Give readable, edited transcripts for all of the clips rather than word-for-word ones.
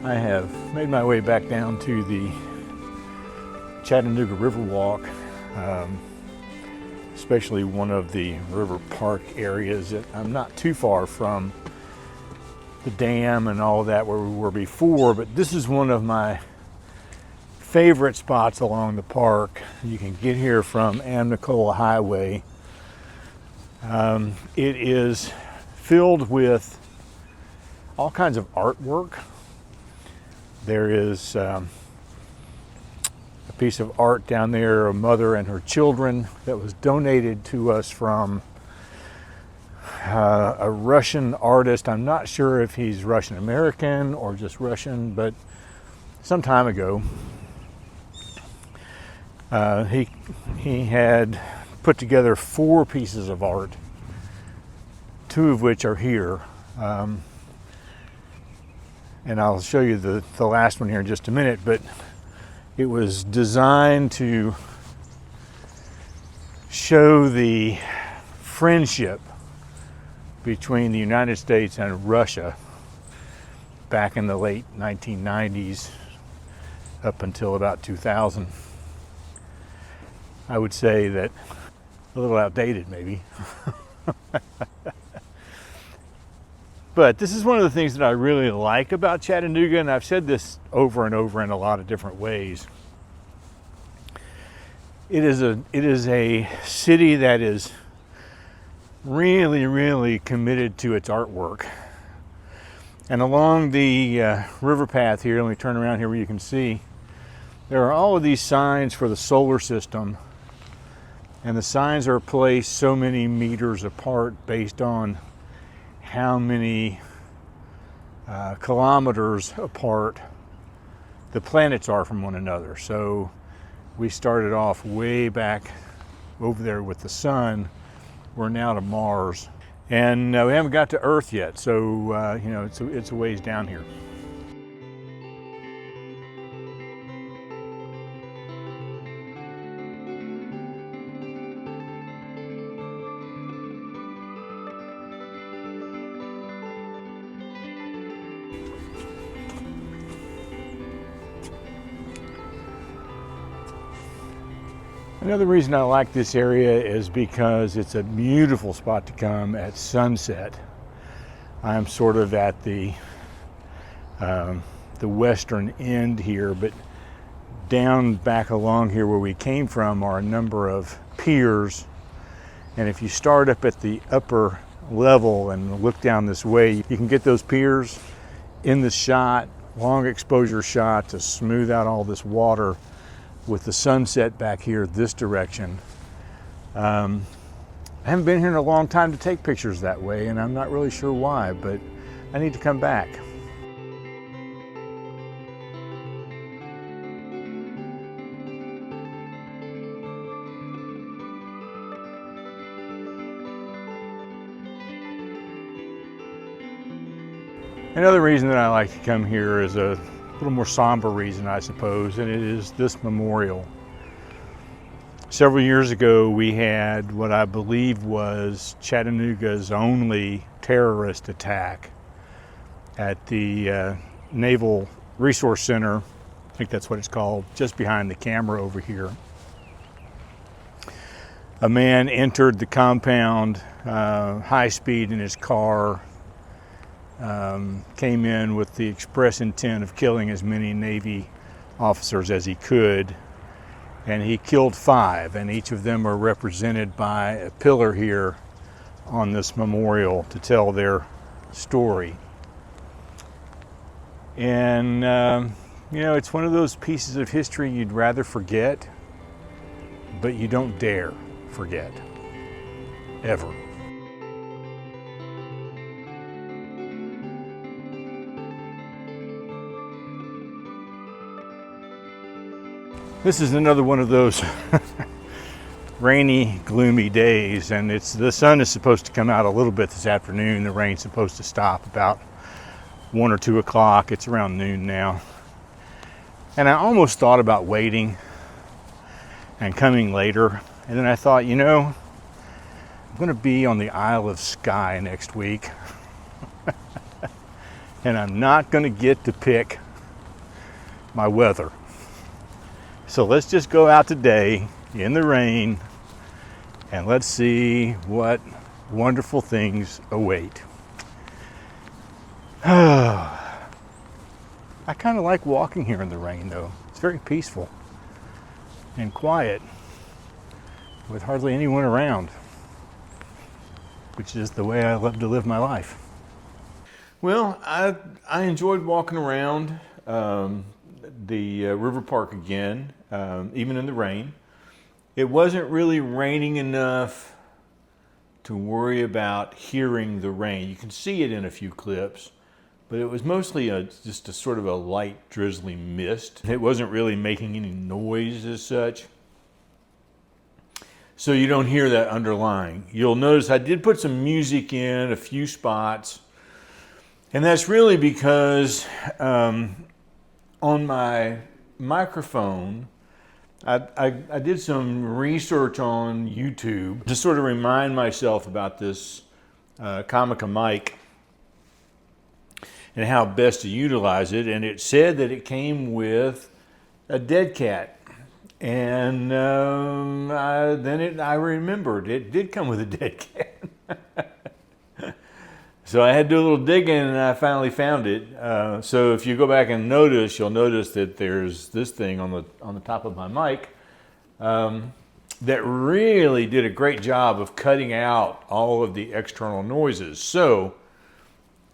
I have made my way back down to the Chattanooga Riverwalk, especially one of the river park areas that I'm not too far from the dam and all of that where we were before, but this is one of my favorite spots along the park. You can get here from Amnicola Highway. It is filled with all kinds of artwork. There is a piece of art down there, a mother and her children, that was donated to us from a Russian artist. I'm not sure if he's Russian American or just Russian, but some time ago he had put together 4 pieces of art, 2 of which are here. And I'll show you the last one here in just a minute, but it was designed to show the friendship between the United States and Russia back in the late 1990s up until about 2000. I would say that a little outdated maybe. But this is one of the things that I really like about Chattanooga, and I've said this over and over in a lot of different ways. It is a city that is really, really committed to its artwork. And along the river path here, let me turn around here where you can see, there are all of these signs for the solar system. And the signs are placed so many meters apart based on how many kilometers apart the planets are from one another. So we started off way back over there with the sun. We're now to Mars, and we haven't got to Earth yet. So you know, it's a ways down here. Another reason I like this area is because it's a beautiful spot to come at sunset. I'm sort of at the western end here, but down back along here where we came from are a number of piers. And if you start up at the upper level and look down this way, you can get those piers in the shot, long exposure shot to smooth out all this water with the sunset back here this direction. I haven't been here in a long time to take pictures that way, and I'm not really sure why, but I need to come back. Another reason that I like to come here is a little more somber reason, I suppose, and it is this memorial. Several years ago, we had what I believe was Chattanooga's only terrorist attack at the Naval Resource Center. I think that's what it's called, just behind the camera over here. A man entered the compound high speed in his car, came in with the express intent of killing as many Navy officers as he could, and he killed 5, and each of them are represented by a pillar here on this memorial to tell their story. And you know, it's one of those pieces of history you'd rather forget, but you don't dare forget, ever. This is another one of those rainy, gloomy days, and the sun is supposed to come out a little bit this afternoon. The rain's supposed to stop about 1 or 2 o'clock. It's around noon now. And I almost thought about waiting and coming later. And then I thought, you know, I'm going to be on the Isle of Skye next week. And I'm not going to get to pick my weather. So let's just go out today in the rain and let's see what wonderful things await. I kind of like walking here in the rain though. It's very peaceful and quiet with hardly anyone around, which is the way I love to live my life. Well, I enjoyed walking around the river park again, even in the rain. It wasn't really raining enough to worry about hearing the rain. You can see it in a few clips, but it was mostly just a sort of a light drizzly mist. It wasn't really making any noise as such, so you don't hear that underlying. You'll notice I did put some music in a few spots, and that's really because on my microphone, I did some research on YouTube to sort of remind myself about this Comica mic and how best to utilize it. And it said that it came with a dead cat. And I remembered it did come with a dead cat. So I had to do a little digging and I finally found it. So if you go back and notice, you'll notice that there's this thing on the top of my mic that really did a great job of cutting out all of the external noises. So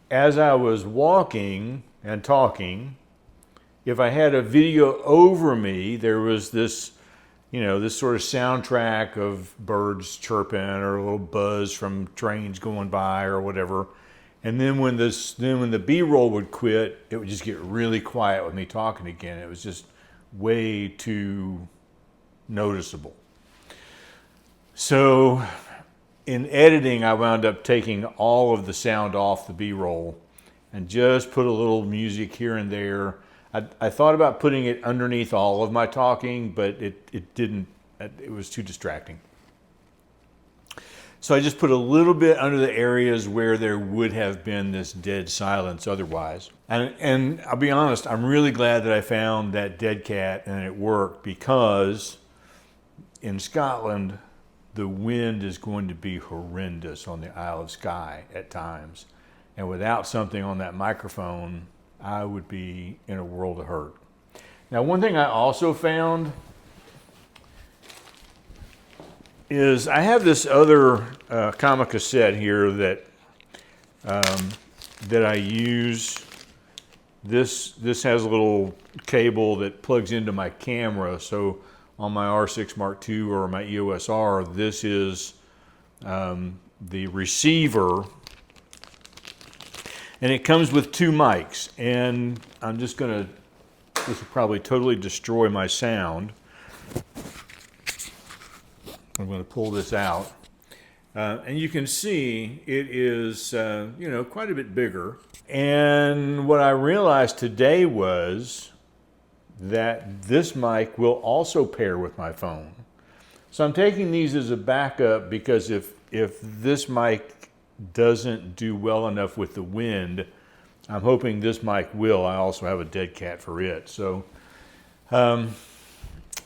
as I was walking and talking, if I had a video over me, there was this, this sort of soundtrack of birds chirping or a little buzz from trains going by or whatever. And then when the B-roll would quit, it would just get really quiet with me talking again. It was just way too noticeable. So in editing, I wound up taking all of the sound off the B-roll and just put a little music here and there. I thought about putting it underneath all of my talking, but it didn't, it was too distracting. So I just put a little bit under the areas where there would have been this dead silence otherwise. And I'll be honest, I'm really glad that I found that dead cat and it worked, because in Scotland, the wind is going to be horrendous on the Isle of Skye at times. And without something on that microphone, I would be in a world of hurt. Now, one thing I also found is I have this other Comica set here that I use. This has a little cable that plugs into my camera. So on my R6 Mark II or my EOS R, this is the receiver. And it comes with two mics, and this will probably totally destroy my sound. I'm going to pull this out. And you can see it is, quite a bit bigger. And what I realized today was that this mic will also pair with my phone. So I'm taking these as a backup, because if this mic doesn't do well enough with the wind, I'm hoping this mic will. I also have a dead cat for it. So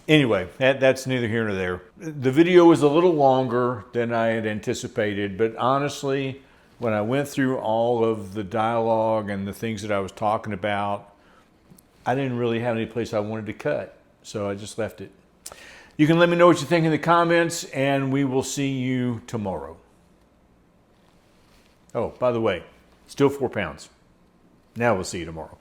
anyway, that's neither here nor there. The video was a little longer than I had anticipated, but honestly, when I went through all of the dialogue and the things that I was talking about, I didn't really have any place I wanted to cut, so I just left it. You can let me know what you think in the comments, and we will see you tomorrow. Oh, by the way, still 4 pounds. Now we'll see you tomorrow.